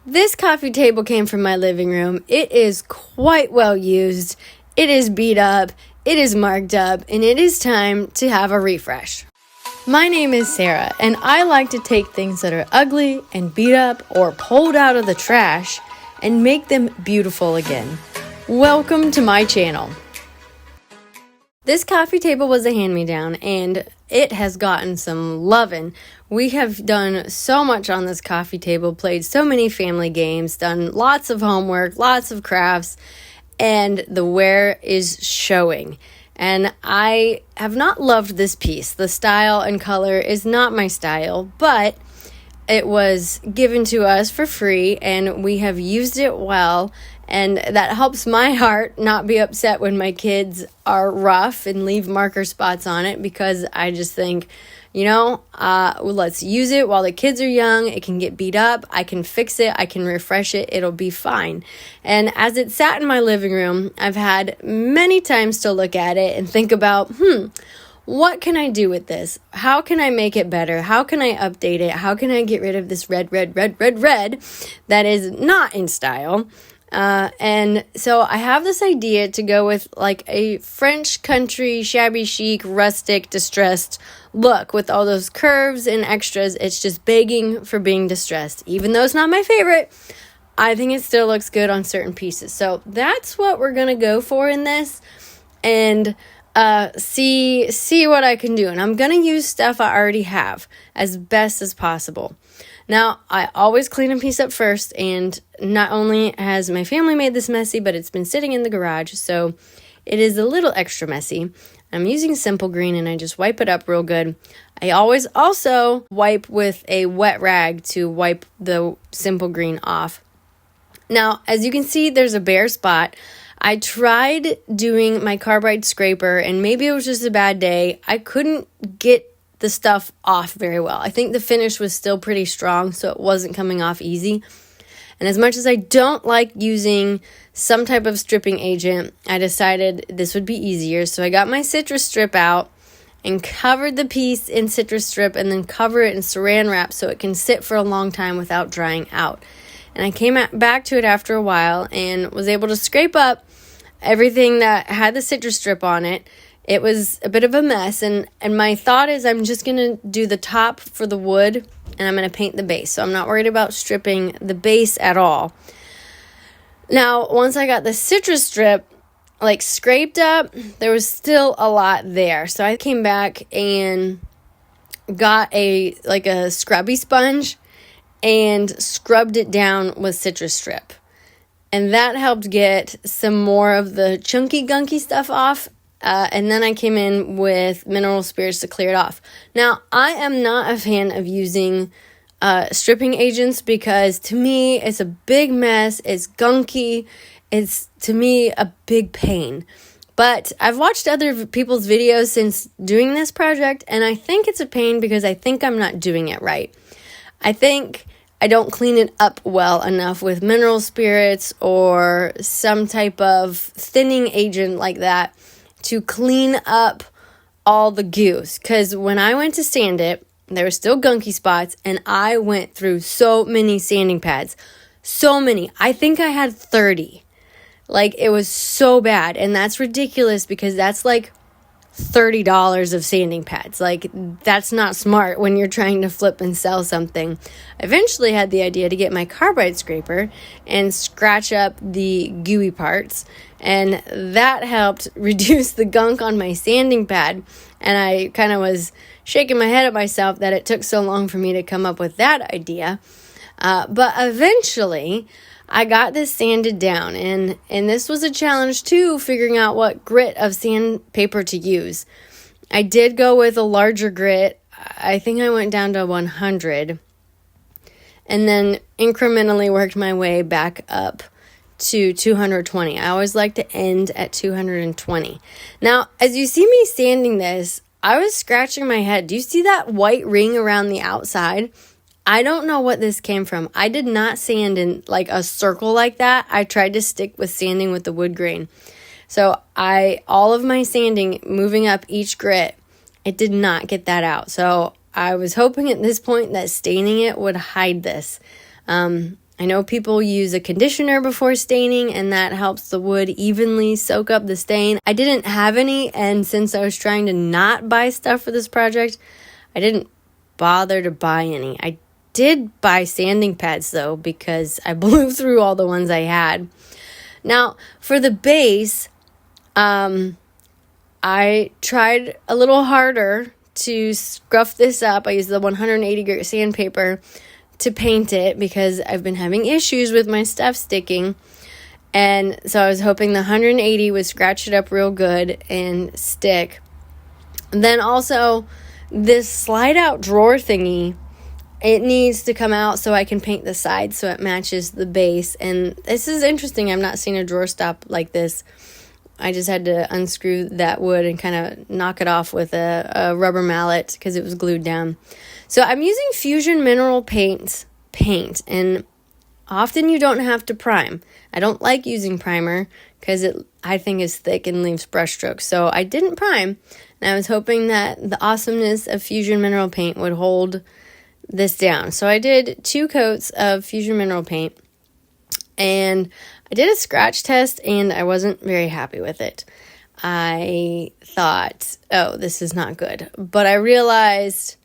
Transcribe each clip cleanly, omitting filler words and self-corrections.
This coffee table came from my living room. It is quite well used. It is beat up, it is marked up, and it is time to have a refresh. My name is Sarah, and I like to take things that are ugly and beat up or pulled out of the trash and make them beautiful again. Welcome to my channel. This coffee table was a hand-me-down, and it has gotten some lovin'. We have done so much on this coffee table, played so many family games, done lots of homework, lots of crafts, and the wear is showing. And I have not loved this piece. The style and color is not my style, but it was given to us for free, and we have used it well. And that helps my heart not be upset when my kids are rough and leave marker spots on it, because I just think, let's use it while the kids are young. It can get beat up. I can fix it. I can refresh it. It'll be fine. And as it sat in my living room, I've had many times to look at it and think about, what can I do with this? How can I make it better? How can I update it? How can I get rid of this red that is not in style? And so I have this idea to go with like a French country, shabby chic, rustic, distressed look with all those curves and extras. It's just begging for being distressed. Even though it's not my favorite, I think it still looks good on certain pieces. So that's what we're going to go for in this, and see what I can do. And I'm going to use stuff I already have as best as possible. Now, I always clean a piece up first, and not only has my family made this messy, but it's been sitting in the garage, so it is a little extra messy. I'm using Simple Green, and I just wipe it up real good. I always also wipe with a wet rag to wipe the Simple Green off. Now, as you can see, there's a bare spot. I tried doing my carbide scraper, and maybe it was just a bad day. I couldn't get the stuff off very well. I think the finish was still pretty strong, so it wasn't coming off easy. And as much as I don't like using some type of stripping agent, I decided this would be easier. So I got my citrus strip out and covered the piece in citrus strip, and then cover it in saran wrap so it can sit for a long time without drying out. And I came back to it after a while and was able to scrape up everything that had the citrus strip on it. It was a bit of a mess, and my thought is I'm just going to do the top for the wood, and I'm going to paint the base. So I'm not worried about stripping the base at all. Now, once I got the citrus strip scraped up, there was still a lot there. So I came back and got a scrubby sponge and scrubbed it down with citrus strip. And that helped get some more of the chunky gunky stuff off. And then I came in with mineral spirits to clear it off. Now, I am not a fan of using stripping agents, because to me, it's a big mess. It's gunky. It's, to me, a big pain. But I've watched other people's videos since doing this project, and I think it's a pain because I think I'm not doing it right. I think I don't clean it up well enough with mineral spirits or some type of thinning agent like that to clean up all the goos. Because when I went to sand it, there were still gunky spots, and I went through so many sanding pads. So many. I think I had 30. It was so bad. And that's ridiculous, because that's $30 of sanding pads. That's not smart when you're trying to flip and sell something. I eventually had the idea to get my carbide scraper and scratch up the gooey parts, and that helped reduce the gunk on my sanding pad. And I kind of was shaking my head at myself that it took so long for me to come up with that idea. But eventually I got this sanded down, and this was a challenge too, figuring out what grit of sandpaper to use. I did go with a larger grit. I think I went down to 100, and then incrementally worked my way back up to 220. I always like to end at 220. Now, as you see me sanding this, I was scratching my head. Do you see that white ring around the outside? I don't know what this came from. I did not sand in a circle like that. I tried to stick with sanding with the wood grain. So all of my sanding moving up each grit, it did not get that out. So I was hoping at this point that staining it would hide this. I know people use a conditioner before staining, and that helps the wood evenly soak up the stain. I didn't have any, and since I was trying to not buy stuff for this project, I didn't bother to buy any. I did buy sanding pads, though, because I blew through all the ones I had. Now, for the base, I tried a little harder to scruff this up. I used the 180 grit sandpaper to paint it because I've been having issues with my stuff sticking. And so I was hoping the 180 would scratch it up real good and stick. And then also this slide out drawer thingy, it needs to come out so I can paint the sides so it matches the base. And this is interesting. I've not seen a drawer stop like this. I just had to unscrew that wood and kind of knock it off with a rubber mallet because it was glued down. So I'm using Fusion Mineral paint, and often you don't have to prime. I don't like using primer because I think is thick and leaves brush strokes. So I didn't prime, and I was hoping that the awesomeness of Fusion Mineral paint would hold this down. So I did 2 coats of Fusion Mineral paint, and I did a scratch test, and I wasn't very happy with it. I thought, oh, this is not good. But I realized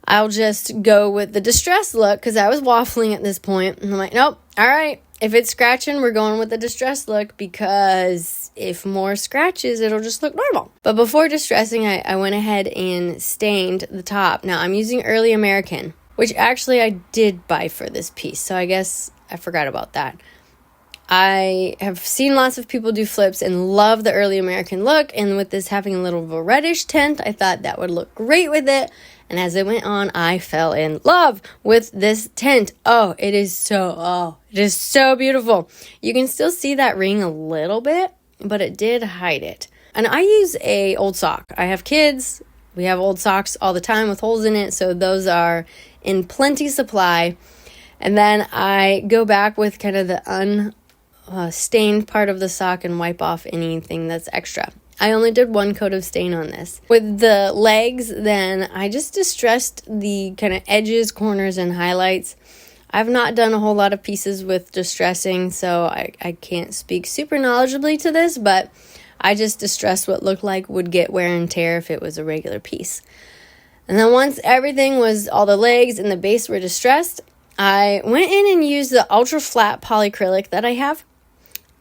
I'll just go with the distress look because I was waffling at this point. And I'm like, nope, all right. If it's scratching, we're going with the distress look because if more scratches, it'll just look normal. But before distressing, I went ahead and stained the top. Now, I'm using Early American, which actually I did buy for this piece. So I guess I forgot about that. I have seen lots of people do flips and love the Early American look. And with this having a little of a reddish tint, I thought that would look great with it. And as it went on, I fell in love with this tint. It is so beautiful. You can still see that ring a little bit, but it did hide it. And I use a old sock. I have kids. We have old socks all the time with holes in it. So those are in plenty supply. And then I go back with kind of the stained part of the sock and wipe off anything that's extra. I only did 1 coat of stain on this. With the legs, then I just distressed the kind of edges, corners, and highlights. I've not done a whole lot of pieces with distressing, so I can't speak super knowledgeably to this, but I just distressed what looked like would get wear and tear if it was a regular piece. And then once everything was, all the legs and the base were distressed, I went in and used the ultra flat polycrylic that I have.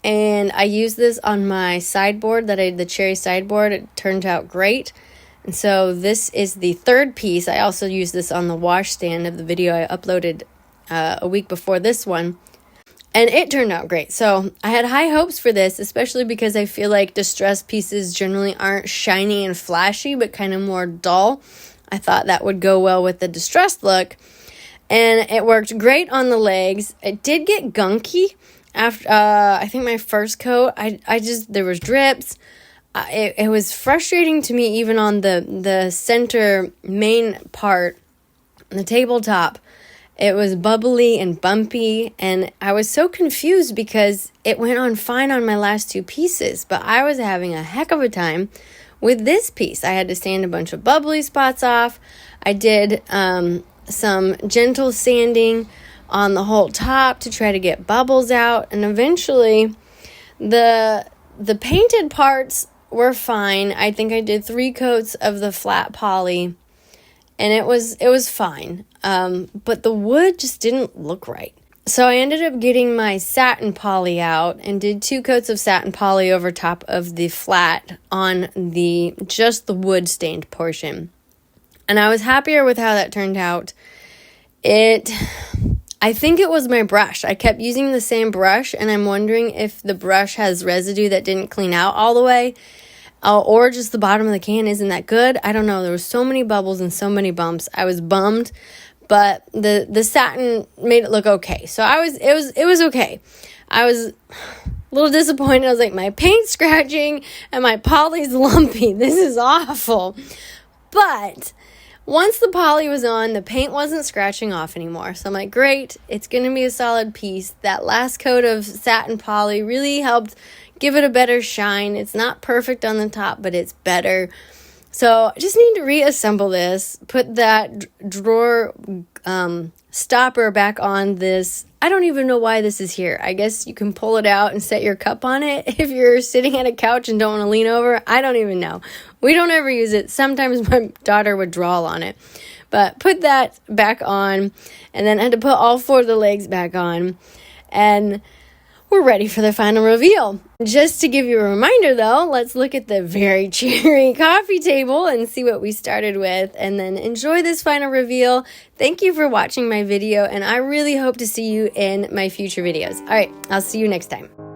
And I used this on my sideboard, the cherry sideboard. It turned out great. And so this is the 3rd piece. I also used this on the washstand of the video I uploaded a week before this one. And it turned out great. So I had high hopes for this, especially because I feel like distressed pieces generally aren't shiny and flashy, but kind of more dull. I thought that would go well with the distressed look. And it worked great on the legs. It did get gunky. After I think my first coat, there was drips. It was frustrating to me even on the center main part, the tabletop. It was bubbly and bumpy, and I was so confused because it went on fine on my last 2 pieces, but I was having a heck of a time with this piece. I had to sand a bunch of bubbly spots off. I did some gentle sanding on the whole top to try to get bubbles out, and eventually the painted parts were fine. I think I did 3 coats of the flat poly, and it was fine, but the wood just didn't look right. So I ended up getting my satin poly out and did 2 coats of satin poly over top of the flat on just the wood stained portion, and I was happier with how that turned out. I think it was my brush. I kept using the same brush, and I'm wondering if the brush has residue that didn't clean out all the way, or just the bottom of the can isn't that good. I don't know. There were so many bubbles and so many bumps. I was bummed, but the satin made it look okay. So it was okay. I was a little disappointed. I was like, my paint's scratching and my poly's lumpy. This is awful. But once the poly was on, the paint wasn't scratching off anymore. So I'm like, great, it's going to be a solid piece. That last coat of satin poly really helped give it a better shine. It's not perfect on the top, but it's better. So I just need to reassemble this, put that drawer stopper back on this. I don't even know why this is here. I guess you can pull it out and set your cup on it if you're sitting at a couch and don't want to lean over. I don't even know. We don't ever use it. Sometimes my daughter would draw on it. But put that back on, and then I had to put all 4 of the legs back on, and we're ready for the final reveal. Just to give you a reminder though, let's look at the very cheery coffee table and see what we started with, and then enjoy this final reveal. Thank you for watching my video, and I really hope to see you in my future videos. All right, I'll see you next time.